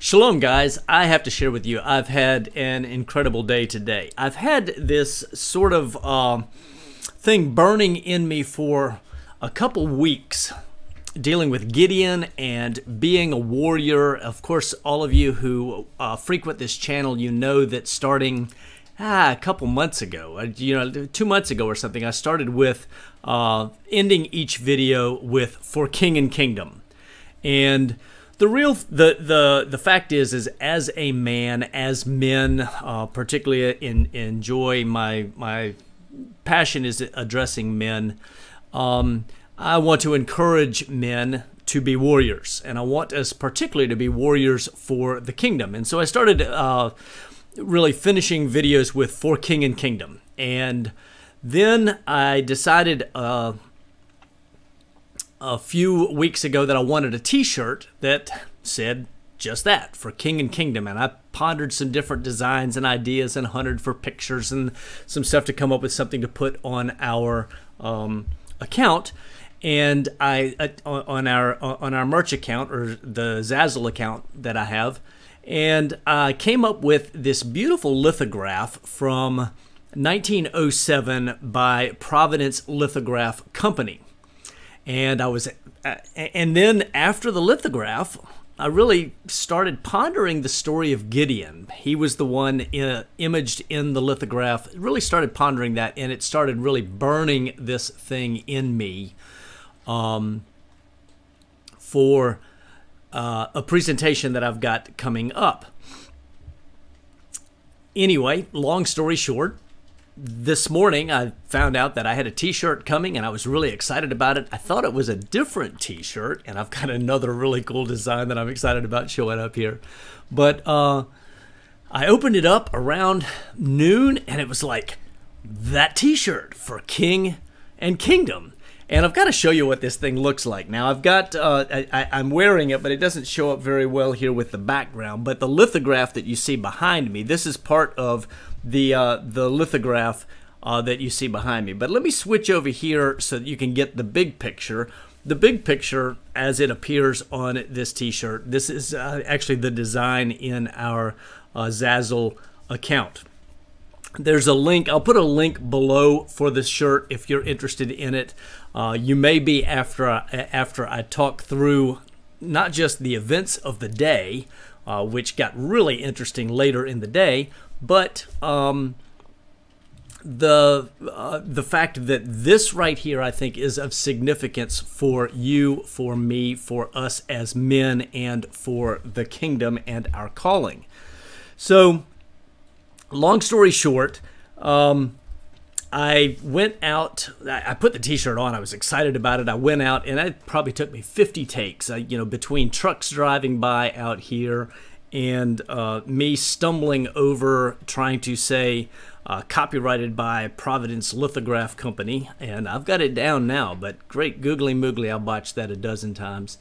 Shalom, guys. I have to share with you, I've had an incredible day today. I've had this sort of thing burning in me for a couple weeks, dealing with Gideon and being a warrior. Of course, all of you who frequent this channel, you know that starting a couple months ago, 2 months ago or something, I started with ending each video with "For King and Kingdom." And the fact is as a man, as men, particularly enjoy my passion is addressing men. I want to encourage men to be warriors, and I want us particularly to be warriors for the kingdom. And so I started really finishing videos with "For King and Kingdom," and then I decided a few weeks ago that I wanted a t-shirt that said just that, "For King and Kingdom." And I pondered some different designs and ideas and hunted for pictures and some stuff to come up with something to put on our account. And on our merch account, or the Zazzle account that I have, and I came up with this beautiful lithograph from 1907 by Providence Lithograph Company. And then after the lithograph, I really started pondering the story of Gideon. He was the one imaged in the lithograph. Really started pondering that, and it started really burning this thing in me for a presentation that I've got coming up. Anyway, long story short, this morning I found out that I had a t-shirt coming, and I was really excited about it. I thought it was a different t-shirt, and I've got another really cool design that I'm excited about showing up here. But I opened it up around noon, and it was like, that t-shirt, "For King and Kingdom." And I've got to show you what this thing looks like. Now, I've got, I'm wearing it, but it doesn't show up very well here with the background. But the lithograph that you see behind me, this is part of the lithograph that you see behind me. But let me switch over here so that you can get the big picture. The big picture as it appears on this t-shirt. This is actually the design in our Zazzle account. There's a link. I'll put a link below for this shirt if you're interested in it. You may be after I talk through not just the events of the day, which got really interesting later in the day, but the fact that this right here, I think, is of significance for you, for me, for us as men, and for the kingdom and our calling. So, long story short, I went out, I put the t-shirt on, I was excited about it. I went out, and it probably took me 50 takes, between trucks driving by out here and me stumbling over trying to say copyrighted by Providence Lithograph Company. And I've got it down now, but great googly moogly, I botched that a dozen times.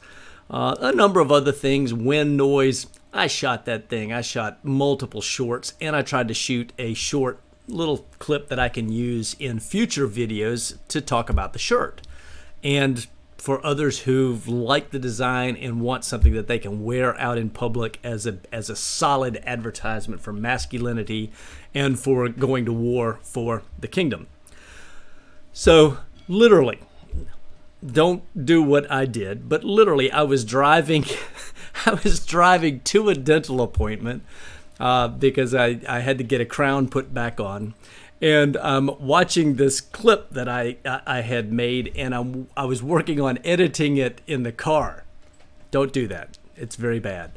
A number of other things, wind noise. I shot that thing. I shot multiple shorts, and I tried to shoot a short little clip that I can use in future videos to talk about the shirt. And for others who like the design and want something that they can wear out in public as a solid advertisement for masculinity and for going to war for the kingdom. So literally, don't do what I did, but literally I was driving I was driving to a dental appointment because I had to get a crown put back on, and I'm watching this clip that I had made, and I was working on editing it in the car. Don't do that. It's very bad.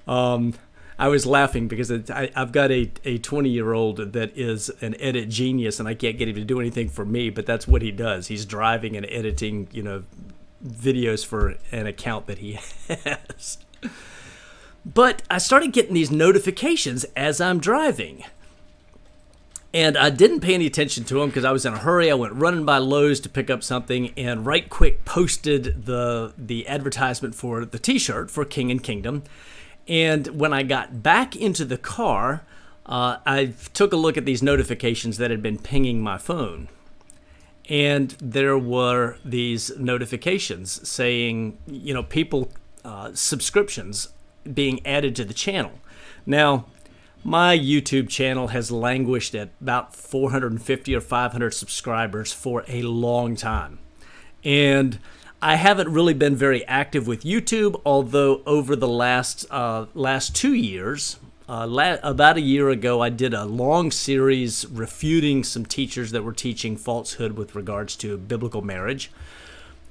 I was laughing because I've got a 20-year-old that is an edit genius, and I can't get him to do anything for me, but that's what he does. He's driving and editing, videos for an account that he has. But I started getting these notifications as I'm driving, and I didn't pay any attention to them because I was in a hurry. I went running by Lowe's to pick up something, and right quick posted the advertisement for the t-shirt "For King and Kingdom." And when I got back into the car, I took a look at these notifications that had been pinging my phone. And there were these notifications saying, people, subscriptions being added to the channel. Now, my YouTube channel has languished at about 450 or 500 subscribers for a long time. And I haven't really been very active with YouTube, although over the last 2 years, about a year ago, I did a long series refuting some teachers that were teaching falsehood with regards to biblical marriage.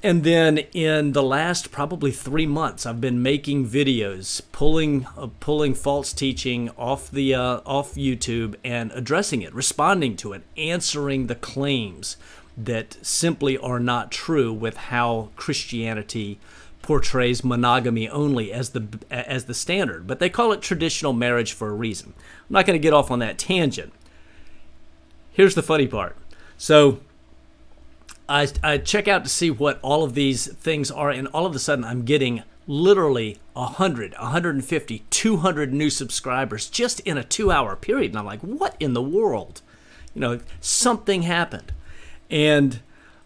And then in the last probably 3 months, I've been making videos, pulling false teaching off YouTube and addressing it, responding to it, answering the claims that simply are not true with how Christianity portrays monogamy only as the standard. But they call it traditional marriage for a reason. I'm not going to get off on that tangent. Here's the funny part. So I check out to see what all of these things are, and all of a sudden I'm getting literally 100, 150, 200 new subscribers just in a 2-hour period. And I'm like, what in the world? You know, something happened. And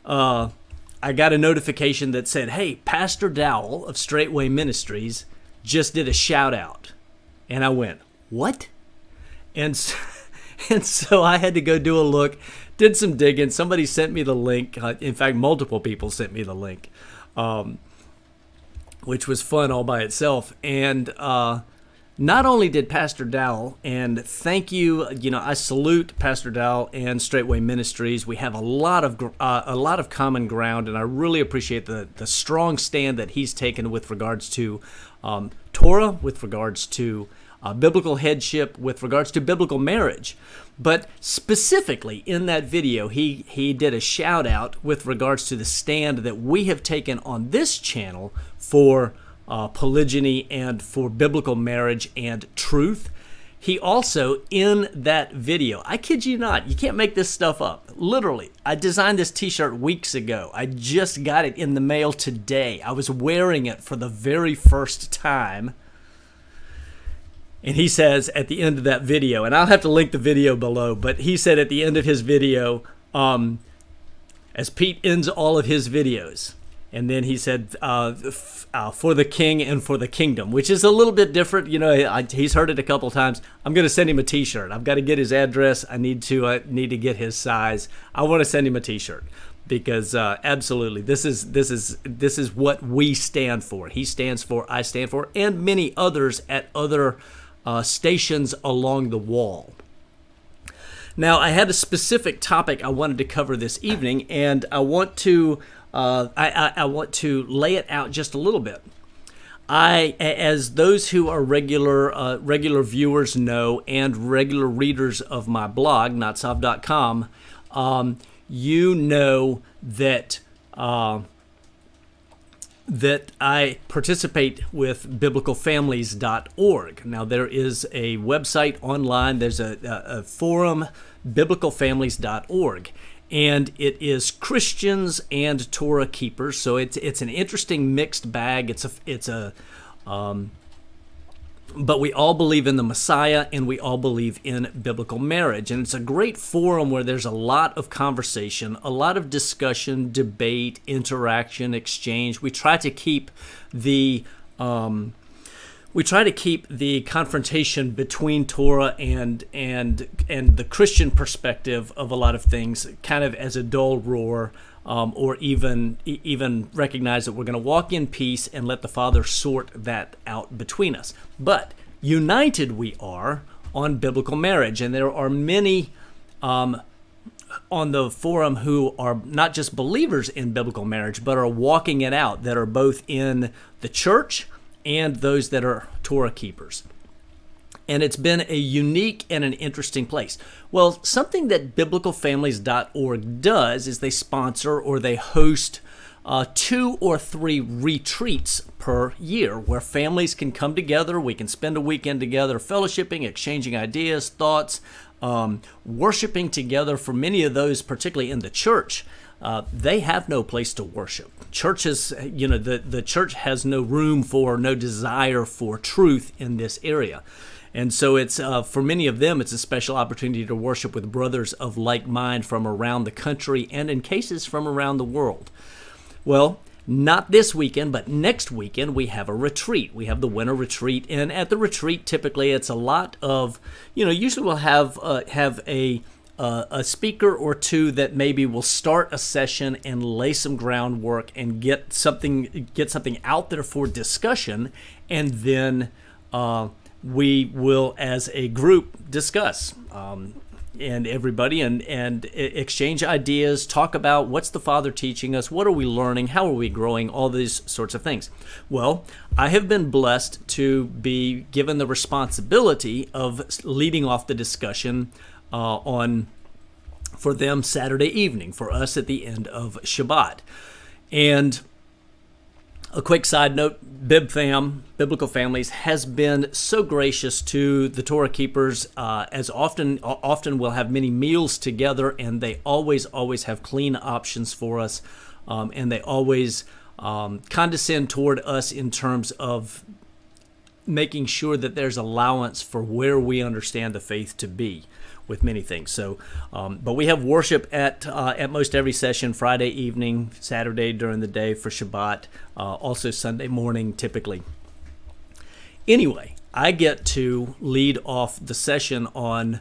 I got a notification that said, hey, Pastor Dowell of Straightway Ministries just did a shout out. And I went, what? And so I had to go do a look, did some digging. Somebody sent me the link. In fact, multiple people sent me the link, which was fun all by itself. And not only did Pastor Dowell, and thank you, I salute Pastor Dowell and Straightway Ministries. We have a lot of common ground, and I really appreciate the strong stand that he's taken with regards to Torah, with regards to biblical headship, with regards to biblical marriage. But specifically in that video, he did a shout out with regards to the stand that we have taken on this channel for polygyny and for biblical marriage and truth. He also, in that video, I kid you not, you can't make this stuff up. Literally, I designed this t-shirt weeks ago. I just got it in the mail today. I was wearing it for the very first time. And he says at the end of that video, and I'll have to link the video below, but he said at the end of his video, as Pete ends all of his videos, and then he said, for the king and for the kingdom, which is a little bit different. He's heard it a couple times. I'm going to send him a t-shirt. I've got to get his address. I need to get his size. I want to send him a t-shirt because absolutely, this is what we stand for. He stands for, I stand for, and many others at other stations along the wall. Now, I had a specific topic I wanted to cover this evening, and I want to I want to lay it out just a little bit. As those who are regular viewers know, and regular readers of my blog, notsov.com, you know that that I participate with biblicalfamilies.org. Now, there is a website online. There's a forum, biblicalfamilies.org. And it is Christians and Torah keepers, so it's an interesting mixed bag. But we all believe in the Messiah, and we all believe in biblical marriage, and it's a great forum where there's a lot of conversation, a lot of discussion, debate, interaction, exchange. We try to keep the confrontation between Torah and the Christian perspective of a lot of things kind of as a dull roar, or even recognize that we're going to walk in peace and let the Father sort that out between us. But united we are on biblical marriage, and there are many on the forum who are not just believers in biblical marriage, but are walking it out, that are both in the church and those that are Torah keepers. And it's been a unique and an interesting place. Well, something that biblicalfamilies.org does is they sponsor or they host 2 or 3 retreats per year where families can come together. We can spend a weekend together fellowshipping, exchanging ideas, thoughts, worshiping together. For many of those, particularly in the church, they have no place to worship. Churches, the church has no room for, no desire for truth in this area. And so it's, for many of them, it's a special opportunity to worship with brothers of like mind from around the country and in cases from around the world. Well, not this weekend, but next weekend, we have a retreat. We have the winter retreat. And at the retreat, typically, it's a lot of, usually we'll have a speaker or two that maybe will start a session and lay some groundwork and get something out there for discussion, and then we will, as a group, discuss and everybody and exchange ideas, talk about what's the Father teaching us, what are we learning, how are we growing, all these sorts of things. Well, I have been blessed to be given the responsibility of leading off the discussion for them Saturday evening, for us at the end of Shabbat. And a quick side note, Biblical Families, has been so gracious to the Torah keepers. As often we'll have many meals together, and they always have clean options for us, and they always condescend toward us in terms of making sure that there's allowance for where we understand the faith to be with many things. So, but we have worship at most every session, Friday evening, Saturday during the day for Shabbat, also Sunday morning typically. Anyway, I get to lead off the session on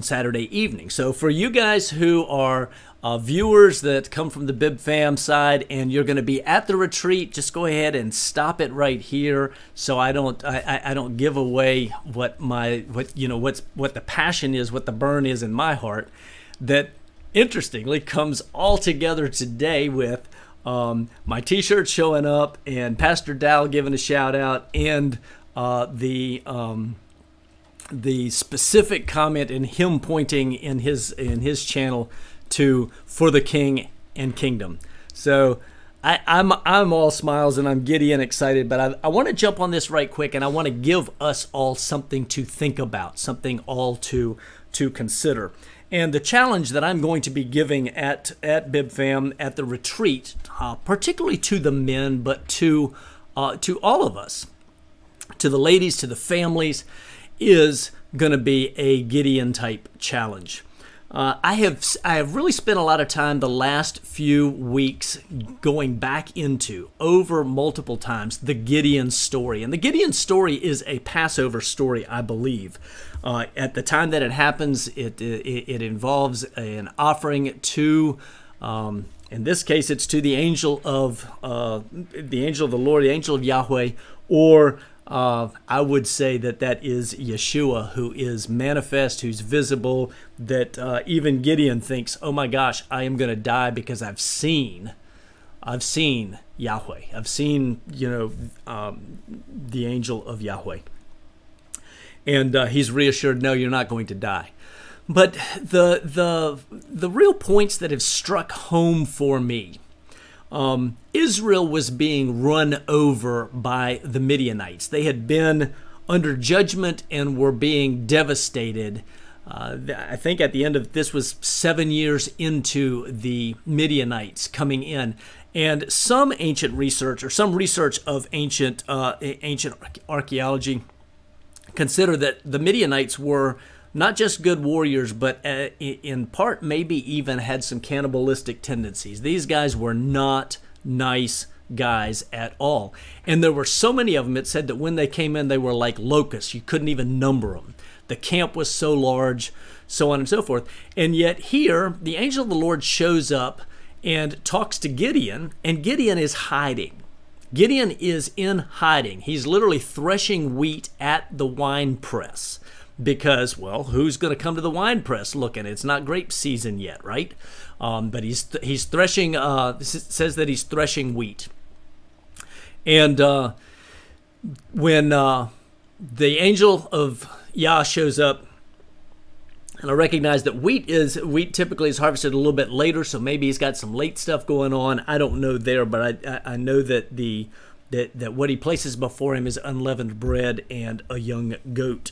Saturday evening. So for you guys who are viewers that come from the Bib Fam side and you're going to be at the retreat, just go ahead and stop it right here, so I don't give away what the passion is, what the burn is in my heart. That interestingly comes all together today with my T-shirt showing up and Pastor Dal giving a shout out, and the specific comment and him pointing in his channel to "For the King and Kingdom." So I'm all smiles and I'm giddy and excited, but I want to jump on this right quick, and I want to give us all something to think about, something all to consider. And the challenge that I'm going to be giving at Bib Fam at the retreat, particularly to the men, but to all of us, to the ladies, to the families, is going to be a Gideon type challenge. I have really spent a lot of time the last few weeks going back into, over multiple times, the Gideon story. And the Gideon story is a Passover story, I believe. At the time that it happens, it involves an offering to, in this case, it's to the angel of the Lord, the angel of Yahweh, or I would say that is Yeshua, who is manifest, who's visible, that even Gideon thinks, oh my gosh, I am going to die because I've seen Yahweh. I've seen, the angel of Yahweh. And he's reassured, no, you're not going to die. But the real points that have struck home for me, Israel was being run over by the Midianites. They had been under judgment and were being devastated. I think at the end of this was 7 years into the Midianites coming in. And some ancient research, or some research of ancient archaeology, consider that the Midianites were not just good warriors, but in part maybe even had some cannibalistic tendencies. These guys were not nice guys at all. And there were so many of them, it said that when they came in, they were like locusts. You couldn't even number them. The camp was so large, so on and so forth. And yet here, the angel of the Lord shows up and talks to Gideon, and Gideon is hiding. Gideon is in hiding. He's literally threshing wheat at the wine press. Because, well, who's going to come to the wine press looking? It's not grape season yet, right? But he's threshing. Says that he's threshing wheat. And when the angel of Yah shows up, and I recognize that wheat typically is harvested a little bit later, so maybe he's got some late stuff going on. I don't know there, but I know that that what he places before him is unleavened bread and a young goat.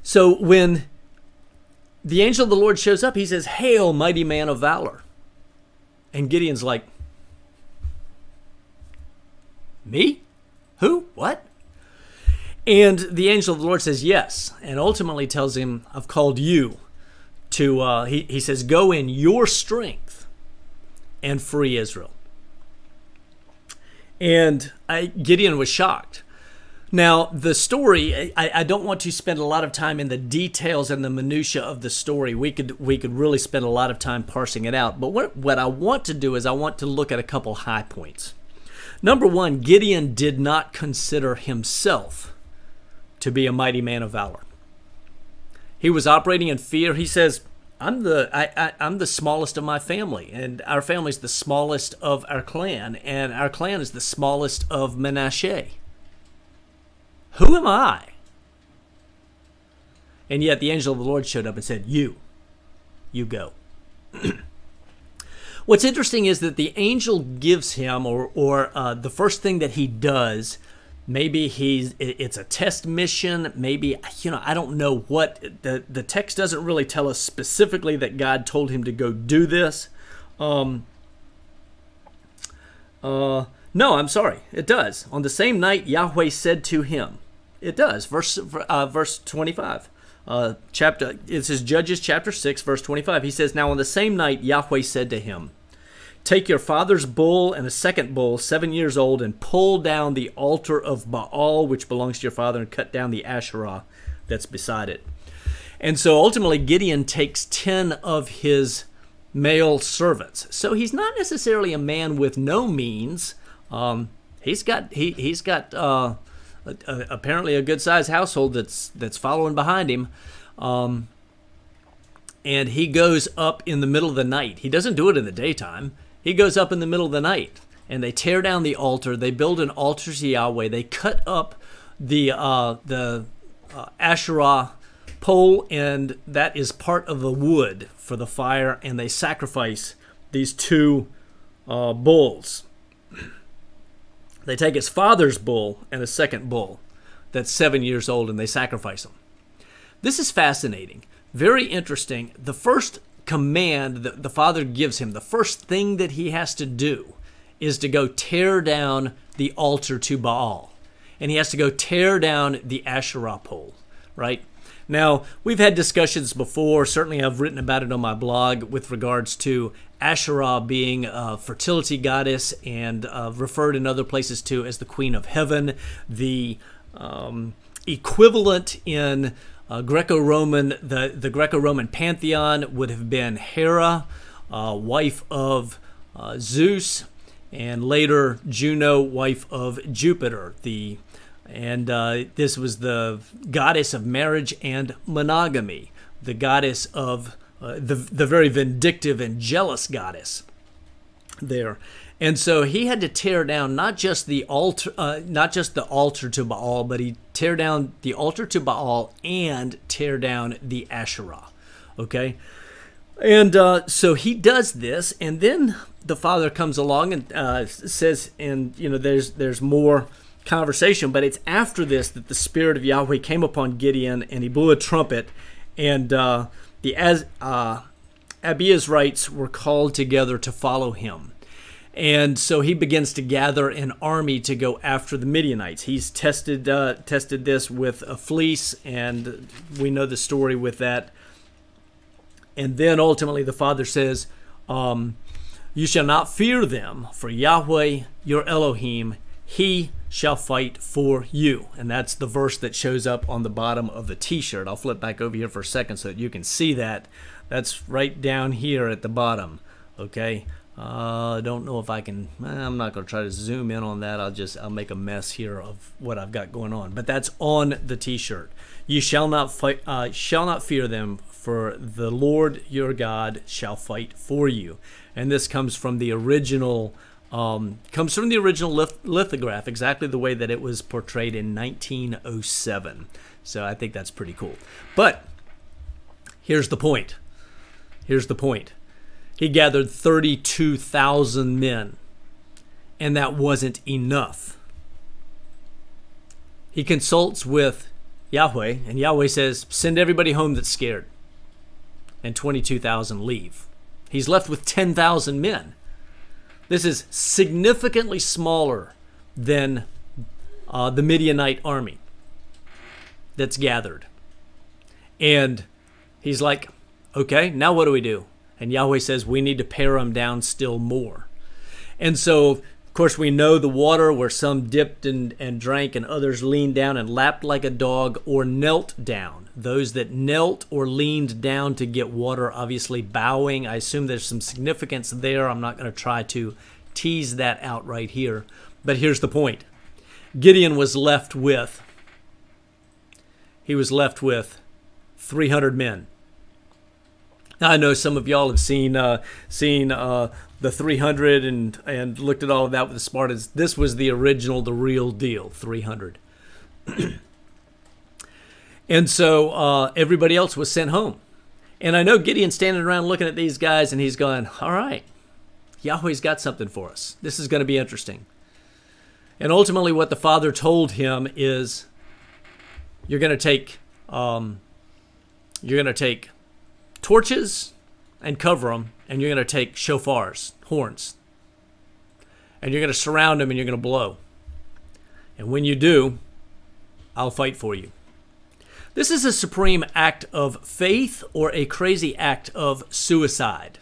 So when the angel of the Lord shows up, he says, "Hail, mighty man of valor." And Gideon's like, "Me? Who? What?" And the angel of the Lord says, "Yes," and ultimately tells him, "I've called you to," he says, "go in your strength and free Israel." And Gideon was shocked. Now, the story, I don't want to spend a lot of time in the details and the minutia of the story. We could really spend a lot of time parsing it out. But what I want to do is I want to look at a couple high points. Number one, Gideon did not consider himself to be a mighty man of valor. He was operating in fear. He says, I'm the smallest of my family, and our family's the smallest of our clan, and our clan is the smallest of Manasseh. Who am I? And yet the angel of the Lord showed up and said, you go. What's interesting is that the angel gives him, or the first thing that he does, maybe it's a test mission, maybe, I don't know what. The text doesn't really tell us specifically that God told him to go do this. No, I'm sorry, it does. On the same night, Yahweh said to him. It does. Verse 25. This is Judges chapter 6, verse 25. He says, now on the same night, Yahweh said to him, take your father's bull and a second bull, 7 years old, and pull down the altar of Baal, which belongs to your father, and cut down the Asherah that's beside it. And so ultimately, Gideon takes 10 of his male servants. So he's not necessarily a man with no means. He's got apparently a good-sized household that's following behind him. And he goes up in the middle of the night. He doesn't do it in the daytime. He goes up in the middle of the night, and they tear down the altar. They build an altar to Yahweh. They cut up the Asherah pole, and that is part of the wood for the fire, and they sacrifice these two bulls. They take his father's bull and a second bull that's 7 years old, and they sacrifice them. This is fascinating, very interesting. The first command that the father gives him, the first thing that he has to do, is to go tear down the altar to Baal. And he has to go tear down the Asherah pole, right? Now, we've had discussions before, certainly I've written about it on my blog, with regards to Asherah being a fertility goddess, and referred in other places to as the Queen of Heaven. The equivalent in Greco-Roman, the Greco-Roman pantheon would have been Hera, wife of Zeus, and later Juno, wife of Jupiter. This was the goddess of marriage and monogamy, the goddess of the very vindictive and jealous goddess there. And so he had to tear down not just the altar to Baal, but he tear down the altar to Baal and tear down the Asherah. Okay, and so he does this, and then the father comes along and says, and there's more conversation, but it's after this that the Spirit of Yahweh came upon Gideon, and he blew a trumpet, and the Abiezrites were called together to follow him. And so he begins to gather an army to go after the Midianites. He's tested this with a fleece, and we know the story with that. And then ultimately the father says, you shall not fear them, for Yahweh your Elohim, he shall fight for you. And that's the verse that shows up on the bottom of the t-shirt. I'll flip back over here for a second so that you can see that. That's right down here at the bottom. Okay. I don't know if I can. I'm not going to try to zoom in on that. I'll make a mess here of what I've got going on. But that's on the t-shirt. You shall not fear them, for the Lord your God shall fight for you. And this comes from the original lithograph, exactly the way that it was portrayed in 1907. So I think that's pretty cool. But here's the point. He gathered 32,000 men, and that wasn't enough. He consults with Yahweh, and Yahweh says, send everybody home that's scared. And 22,000 leave. He's left with 10,000 men. This is significantly smaller than the Midianite army that's gathered. And he's like, okay, now what do we do? And Yahweh says, we need to pare them down still more. And so Of course, we know the water where some dipped and drank and others leaned down and lapped like a dog or knelt down. Those that knelt or leaned down to get water, obviously bowing. I assume there's some significance there. I'm not going to try to tease that out right here. But here's the point. Gideon was left with, 300 men. Now, I know some of y'all have seen the 300 and looked at all of that with the Spartans. This was the original, the real deal, 300. And so everybody else was sent home. And I know Gideon's standing around looking at these guys, and he's going, all right, Yahweh's got something for us. This is going to be interesting. And ultimately what the Father told him is, you're going to take torches and cover them, and you're going to take shofars, horns, and you're going to surround them and you're going to blow. And when you do, I'll fight for you. This is a supreme act of faith or a crazy act of suicide.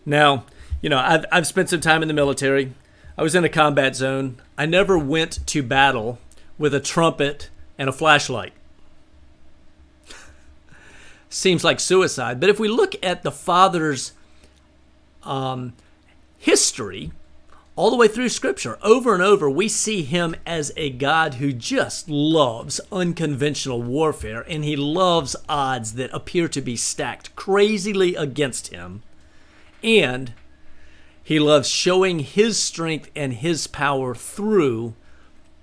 Now, you know, I've spent some time in the military. I was in a combat zone. I never went to battle with a trumpet and a flashlight. Seems like suicide. But if we look at the Father's history, all the way through Scripture, over and over, we see him as a God who just loves unconventional warfare, and he loves odds that appear to be stacked crazily against him. And he loves showing his strength and his power through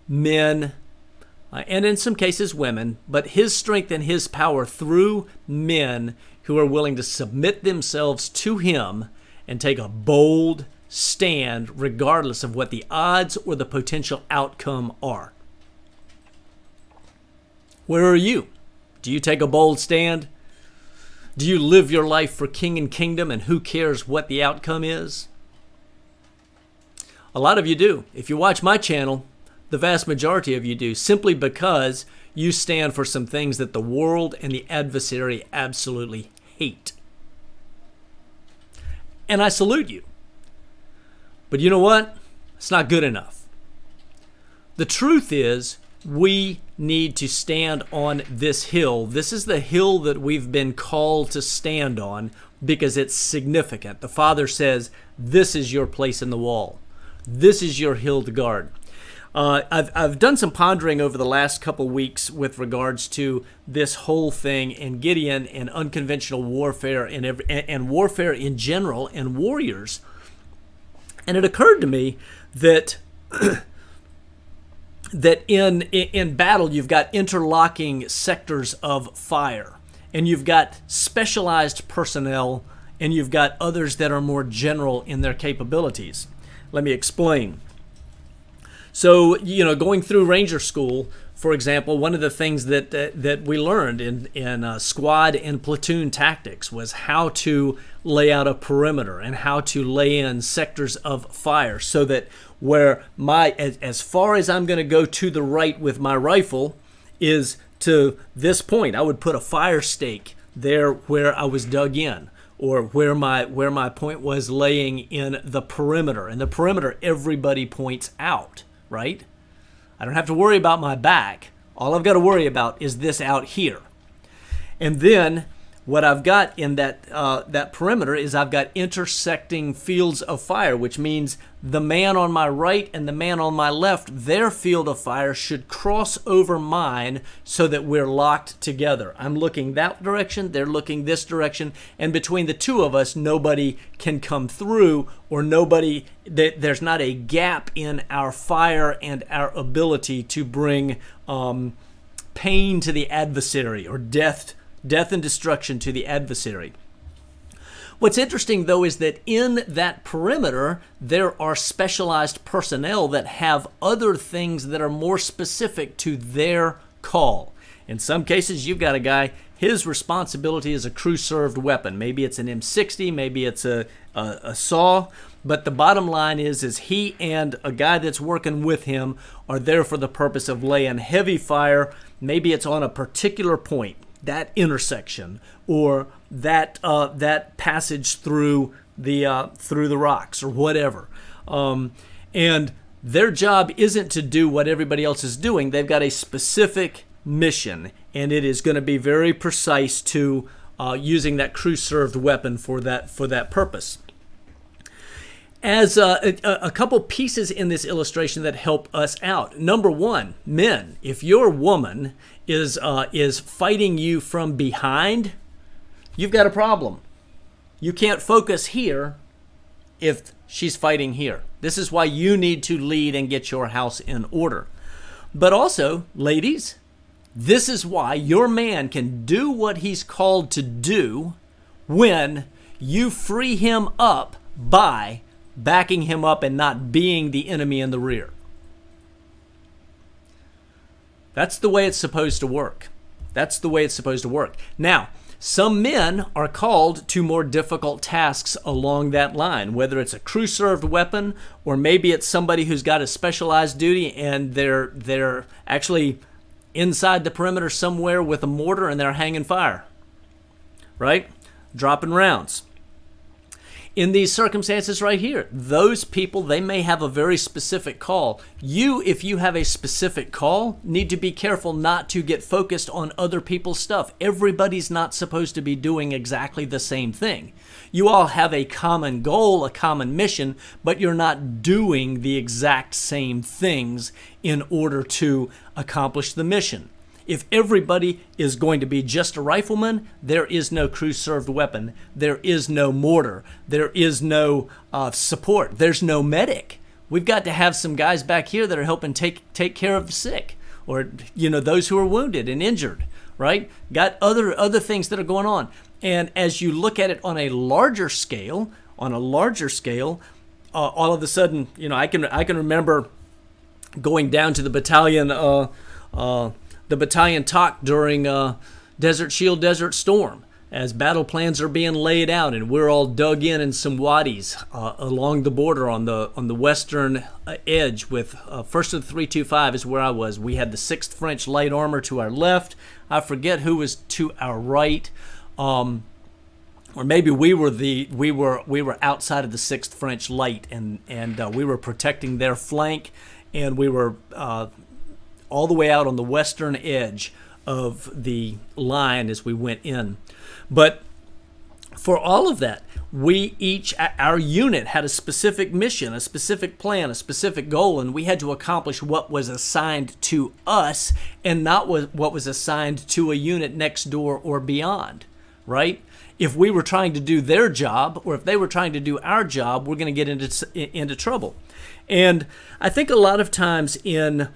men, and in some cases women, but his strength and his power through men who are willing to submit themselves to him and take a bold stand regardless of what the odds or the potential outcome are. Where are you? Do you take a bold stand? Do you live your life for king and kingdom, and who cares what the outcome is? A lot of you do. If you watch my channel, the vast majority of you do, simply because you stand for some things that the world and the adversary absolutely hate. And I salute you. But you know what? It's not good enough. The truth is, we need to stand on this hill. This is the hill that we've been called to stand on because it's significant. The Father says, this is your place in the wall. This is your hill to guard. I've done some pondering over the last couple weeks with regards to this whole thing and Gideon and unconventional warfare and warfare in general and warriors. And it occurred to me that that in battle you've got interlocking sectors of fire, and you've got specialized personnel, and you've got others that are more general in their capabilities. Let me explain. So, you know, going through Ranger School, for example, one of the things that we learned in squad and platoon tactics was how to lay out a perimeter and how to lay in sectors of fire, so that where as far as I'm going to go to the right with my rifle is to this point. I would put a fire stake there where I was dug in, or where my point was laying in the perimeter. And the perimeter, everybody points out, right? I don't have to worry about my back. All I've got to worry about is this out here. And then what I've got in that perimeter is I've got intersecting fields of fire, which means the man on my right and the man on my left, their field of fire should cross over mine so that we're locked together. I'm looking that direction, they're looking this direction, and between the two of us, nobody can come through, or there's not a gap in our fire and our ability to bring pain to the adversary, or death and destruction to the adversary. What's interesting, though, is that in that perimeter, there are specialized personnel that have other things that are more specific to their call. In some cases, you've got a guy, his responsibility is a crew-served weapon. Maybe it's an M60, maybe it's a saw, but the bottom line is he and a guy that's working with him are there for the purpose of laying heavy fire. Maybe it's on a particular point, that intersection, or that passage through the rocks, or whatever. And And their job isn't to do what everybody else is doing. They've got a specific mission, and it is going to be very precise to using that crew-served weapon for that purpose. As a couple pieces in this illustration that help us out. Number one, men, if your woman is fighting you from behind, you've got a problem. You can't focus here if she's fighting here. This is why you need to lead and get your house in order. But also, ladies, this is why your man can do what he's called to do when you free him up by backing him up and not being the enemy in the rear. That's the way it's supposed to work. That's the way it's supposed to work. Now, some men are called to more difficult tasks along that line, whether it's a crew-served weapon or maybe it's somebody who's got a specialized duty and they're actually inside the perimeter somewhere with a mortar and they're hanging fire, right? Dropping rounds. In these circumstances right here, those people, they may have a very specific call. You, if you have a specific call, need to be careful not to get focused on other people's stuff. Everybody's not supposed to be doing exactly the same thing. You all have a common goal, a common mission, but you're not doing the exact same things in order to accomplish the mission. If everybody is going to be just a rifleman, there is no crew-served weapon. There is no mortar. There is no support. There's no medic. We've got to have some guys back here that are helping take care of the sick, or those who are wounded and injured, right? Got other things that are going on. And as you look at it on a larger scale, all of a sudden, I can remember going down to the battalion. The battalion talk during Desert Shield, Desert Storm, as battle plans are being laid out, and we're all dug in some wadis along the border on the western edge. With 1st of the 325 is where I was. We had the 6th French Light Armor to our left. I forget who was to our right, or maybe we were outside of the 6th French Light, and we were protecting their flank, and we were all the way out on the western edge of the line as we went in. But for all of that, our unit had a specific mission, a specific plan, a specific goal, and we had to accomplish what was assigned to us and not what was assigned to a unit next door or beyond, right? If we were trying to do their job, or if they were trying to do our job, we're going to get into trouble. And I think a lot of times in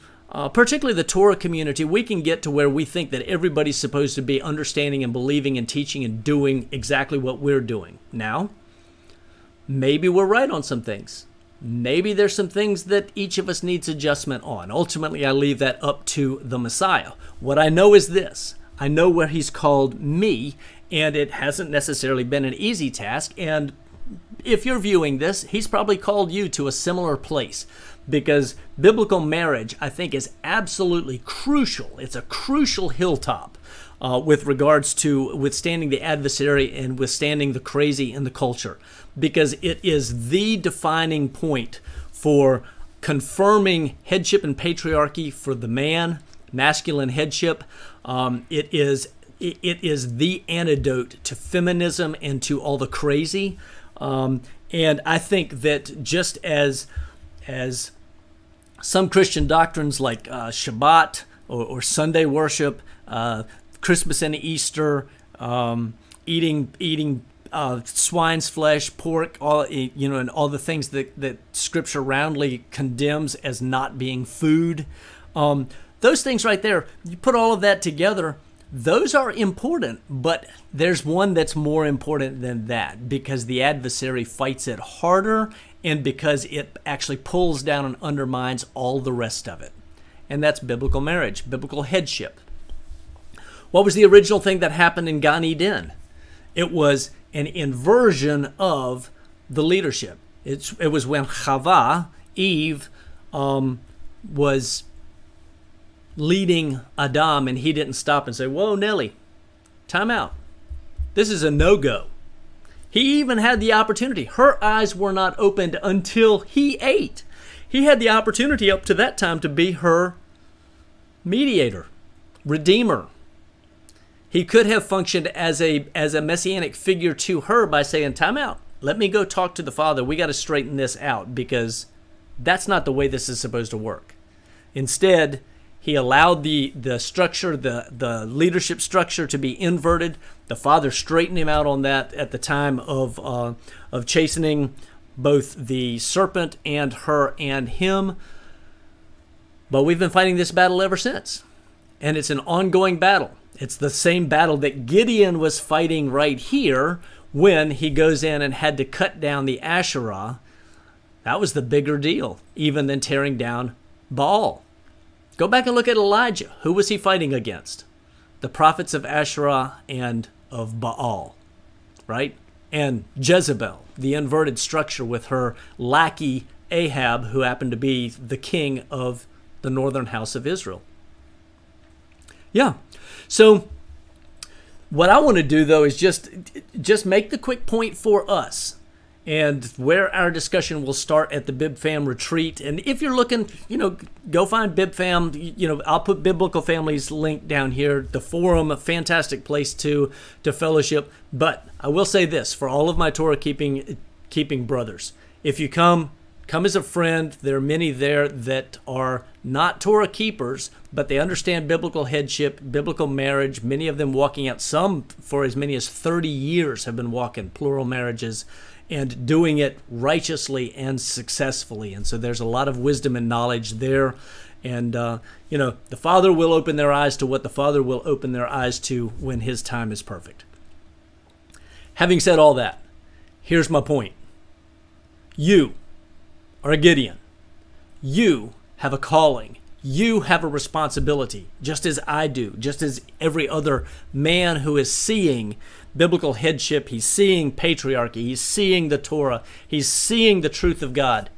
particularly the Torah community, we can get to where we think that everybody's supposed to be understanding and believing and teaching and doing exactly what we're doing. Now, maybe we're right on some things. Maybe there's some things that each of us needs adjustment on. Ultimately, I leave that up to the Messiah. What I know is this. I know where he's called me, and it hasn't necessarily been an easy task. And if you're viewing this, he's probably called you to a similar place. Because biblical marriage, I think, is absolutely crucial. It's a crucial hilltop with regards to withstanding the adversary and withstanding the crazy in the culture. Because it is the defining point for confirming headship and patriarchy for the man, masculine headship. It is the antidote to feminism and to all the crazy. And I think that just as some Christian doctrines like Shabbat or Sunday worship, Christmas and Easter, eating swine's flesh, pork, and all the things that Scripture roundly condemns as not being food. Those things right there, you put all of that together, those are important, but there's one that's more important than that, because the adversary fights it harder and because it actually pulls down and undermines all the rest of it. And that's biblical marriage, biblical headship. What was the original thing that happened in Gan Eden? It was an inversion of the leadership. It was when Chava, Eve, was leading Adam, and he didn't stop and say, "Whoa, Nelly, time out. This is a no-go." He even had the opportunity. Her eyes were not opened until he ate. He had the opportunity up to that time to be her mediator, redeemer. He could have functioned as a messianic figure to her by saying, time out. Let me go talk to the Father. We got to straighten this out, because that's not the way this is supposed to work. Instead, he allowed the structure, the leadership structure, to be inverted. The Father straightened him out on that at the time of chastening both the serpent and her and him. But we've been fighting this battle ever since. And it's an ongoing battle. It's the same battle that Gideon was fighting right here when he goes in and had to cut down the Asherah. That was the bigger deal, even than tearing down Baal. Go back and look at Elijah. Who was he fighting against? The prophets of Asherah and of Baal, right? And Jezebel, the inverted structure with her lackey Ahab, who happened to be the king of the northern house of Israel. Yeah. So what I want to do, though, is just make the quick point for us, and where our discussion will start at the BibFam retreat. And if you're looking, go find BibFam. I'll put Biblical Families link down here. The forum, a fantastic place to fellowship. But I will say this, for all of my Torah keeping brothers, if you come as a friend. There are many there that are not Torah keepers, but they understand biblical headship, biblical marriage. Many of them walking out, some for as many as 30 years have been walking plural marriages and doing it righteously and successfully. And so there's a lot of wisdom and knowledge there. And, the Father will open their eyes to what the Father will open their eyes to when His time is perfect. Having said all that, here's my point. You are a Gideon. You have a calling. You have a responsibility, just as I do, just as every other man who is seeing biblical headship, he's seeing patriarchy, he's seeing the Torah, he's seeing the truth of God.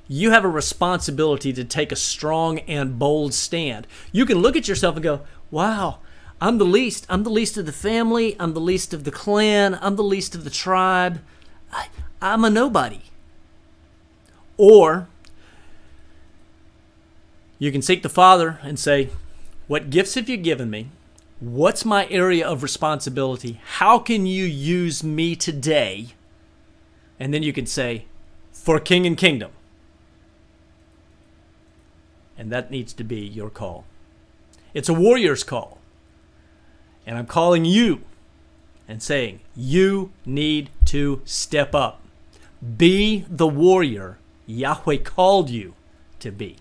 You have a responsibility to take a strong and bold stand. You can look at yourself and go, wow, I'm the least. I'm the least of the family. I'm the least of the clan. I'm the least of the tribe. I'm a nobody. Or you can seek the Father and say, what gifts have you given me? What's my area of responsibility? How can you use me today? And then you can say, for king and kingdom. And that needs to be your call. It's a warrior's call. And I'm calling you and saying, you need to step up. Be the warrior Yahweh called you to be.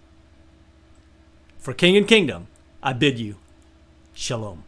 For king and kingdom, I bid you, shalom.